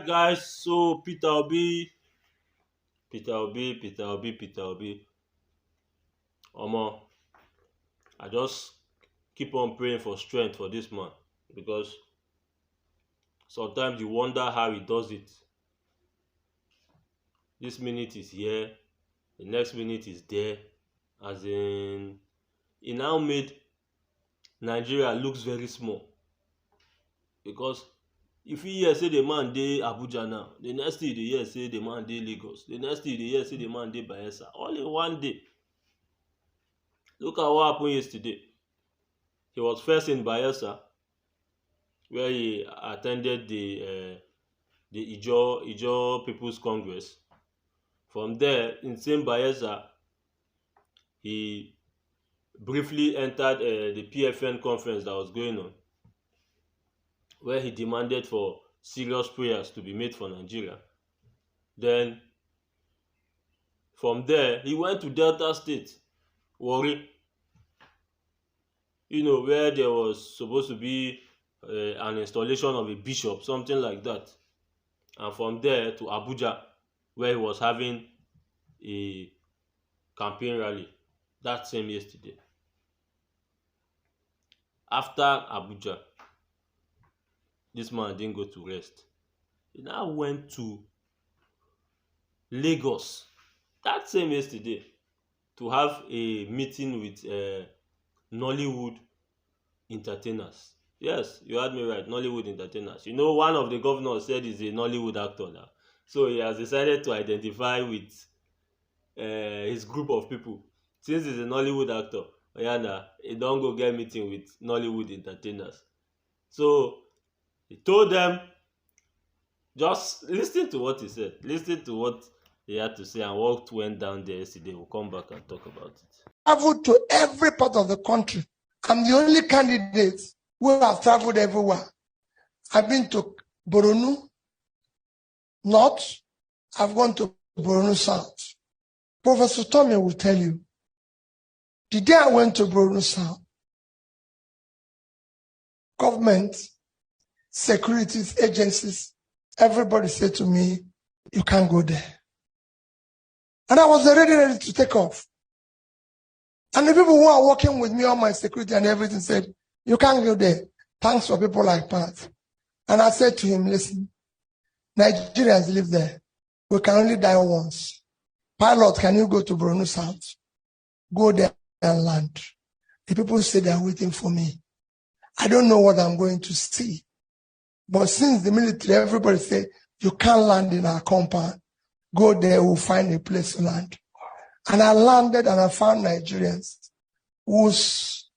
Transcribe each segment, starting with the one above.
Alright, guys. So Peter Obi. Omo, I just keep on praying for strength for this man because sometimes you wonder how he does it. This minute is here, the next minute is there. As in, he now made Nigeria looks very small because if you hear say the man dey Abuja now, the next thing you dey hear say the man dey Lagos, the next thing you dey hear say the man dey Bayelsa, all in one day. Look at what happened yesterday. He was first in Bayelsa where he attended the Ijaw People's Congress. From there, in same Bayelsa, he briefly entered the PFN conference that was going on, where he demanded for serious prayers to be made for Nigeria. Then, from there, he went to Delta State, Warri, where there was supposed to be an installation of a bishop, something like that. And from there to Abuja, where he was having a campaign rally that same yesterday. After Abuja, this man didn't go to rest. He now went to Lagos that same yesterday to have a meeting with Nollywood entertainers. Yes, you heard me right, Nollywood entertainers. One of the governors said he's a Nollywood actor now. So he has decided to identify with his group of people. Since he's a Nollywood actor, he don't go get meeting with Nollywood entertainers. So he told them, just listen to what he said. Listen to what he had to say and what went down there yesterday. We'll come back and talk about it. Traveled to every part of the country. I'm the only candidate who have traveled everywhere. I've been to Borno North. I've gone to Borno South. Professor Tommy will tell you, the day I went to Borno South, government, securities, agencies, everybody said to me, you can't go there. And I was already ready to take off. And the people who are working with me on my security and everything said, you can't go there. Thanks for people like Pat. And I said to him, listen, Nigerians live there. We can only die once. Pilot, can you go to Borno South? Go there and land. The people say they are waiting for me. I don't know what I'm going to see. But since the military, everybody say, you can't land in our compound. Go there, we'll find a place to land. And I landed and I found Nigerians who was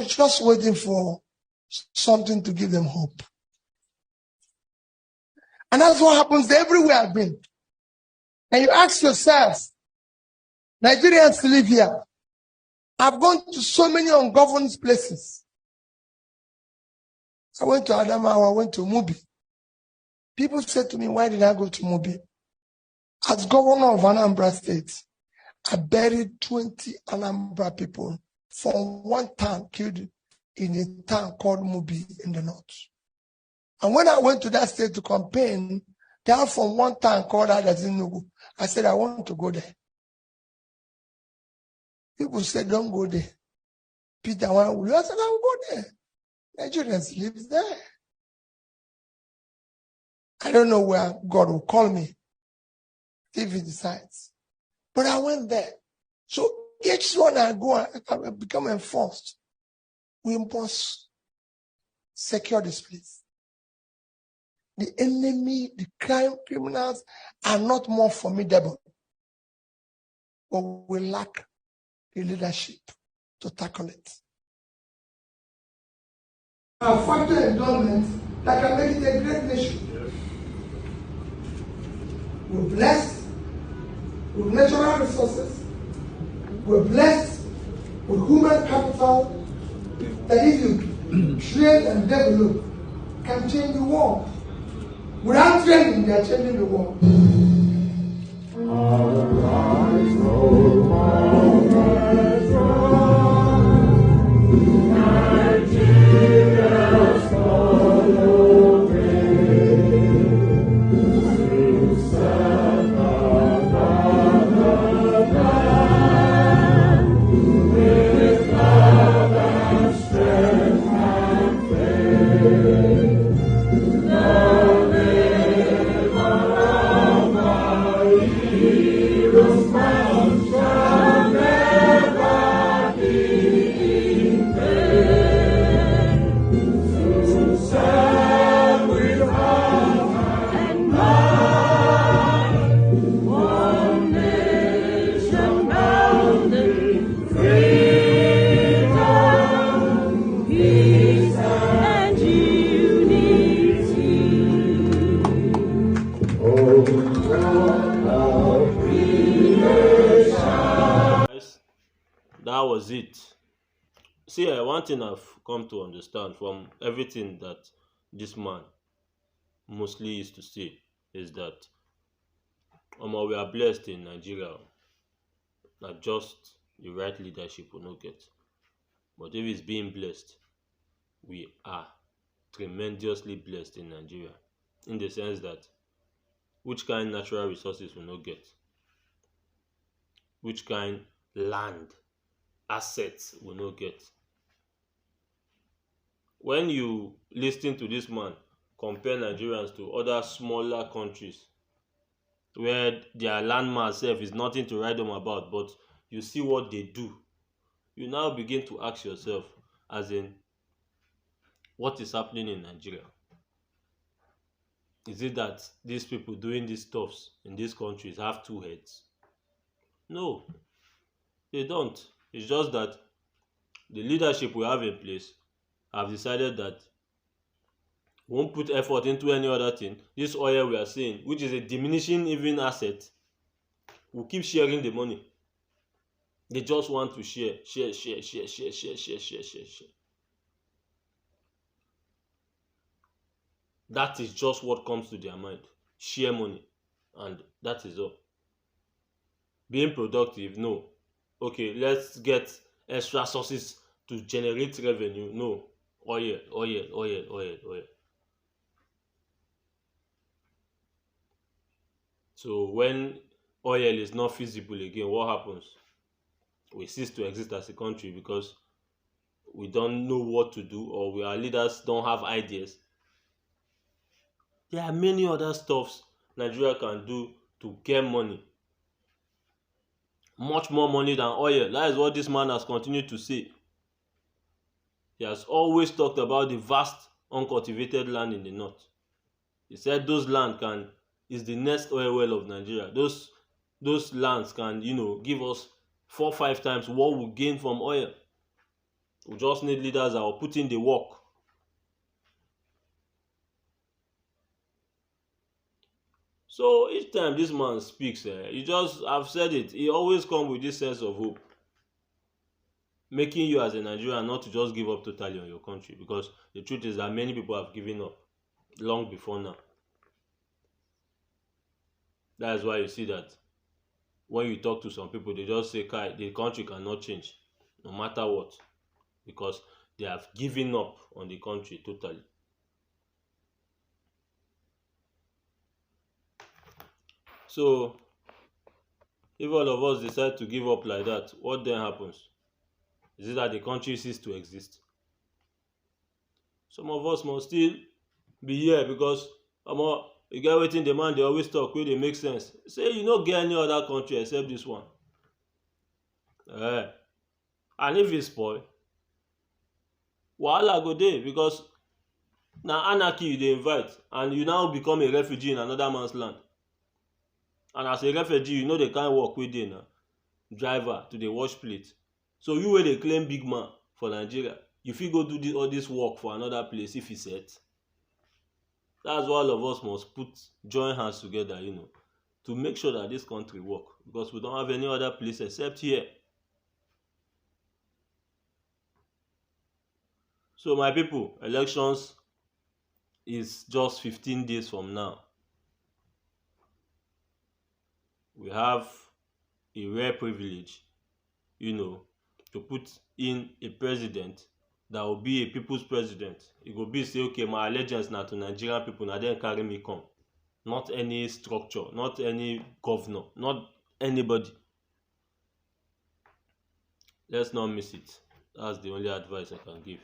just waiting for something to give them hope. And that's what happens everywhere I've been. And you ask yourself, Nigerians live here. I've gone to so many ungoverned places. I went to Adamawa, I went to Mubi. People said to me, why did I go to Mubi? As governor of Anambra State, I buried 20 Anambra people from one town killed in a town called Mubi in the north. And when I went to that state to campaign, they are from one town called Adazinugu. I said, I want to go there. People said, don't go there. Peter, why will you? I said, I will go there. Nigerians live there. I don't know where God will call me if he decides. But I went there. So each one I go, I become enforced. We must secure this place. The enemy, the criminals are not more formidable, but we lack the leadership to tackle it. A factor endowment that can make it a great nation. We're blessed with natural resources. We're blessed with human capital that if you train and develop can change the world. Without training, they are changing the world. Guys, that was it. See, one thing I've come to understand from everything that this man mostly used to say is that we are blessed in Nigeria. Not just the right leadership will not get. But if it's being blessed, we are tremendously blessed in Nigeria. In the sense that which kind natural resources will not get, which kind land assets will not get. When you listen to this man compare Nigerians to other smaller countries where their landmass self is nothing to write them about, but you see what they do, you now begin to ask yourself, as in, what is happening in Nigeria? Is it that these people doing these stuffs in these countries have two heads? No, they don't. It's just that the leadership we have in place have decided that we won't put effort into any other thing. This oil we are seeing, which is a diminishing even asset, we'll keep sharing the money. They just want to share. That is just what comes to their mind. Share money. And that is all. Being productive, no. Okay, let's get extra sources to generate revenue. No. Oil. So when oil is not feasible again, what happens? We cease to exist as a country because we don't know what to do, or our leaders don't have ideas. There are many other stuffs Nigeria can do to get money. Much more money than oil. That is what this man has continued to say. He has always talked about the vast uncultivated land in the north. He said those land is the next oil well of Nigeria. Those lands can, give us 4-5 times what we gain from oil. We just need leaders that are putting the work. So each time this man speaks, I've said it, he always comes with this sense of hope, making you as a Nigerian not to just give up totally on your country, because the truth is that many people have given up long before now. That is why you see that when you talk to some people, they just say, Kai, the country cannot change no matter what, because they have given up on the country totally. So if all of us decide to give up like that, what then happens? Is it that the country ceases to exist? Some of us must still be here because you get wetin the man dey always talk wey dey make sense. Say you no get any other country except this one. And if e spoil, wahala go dey, because na anarchy you dey invite, and you now become a refugee in another man's land. And as a refugee, you know the kind work wey dey na driver to dey wash plate. So you wey dey claim big man for Nigeria, you fit go do all this work for another place if e set. That's why all of us must join hands together, to make sure that this country work, because we don't have any other place except here. So my people, elections is just 15 days from now. We have a rare privilege, to put in a president that will be a people's president. It go be say, okay, my allegiance na to Nigerian people, na dem carry me come. Not any structure, not any governor, not anybody. Let's not miss it. That's the only advice I can give.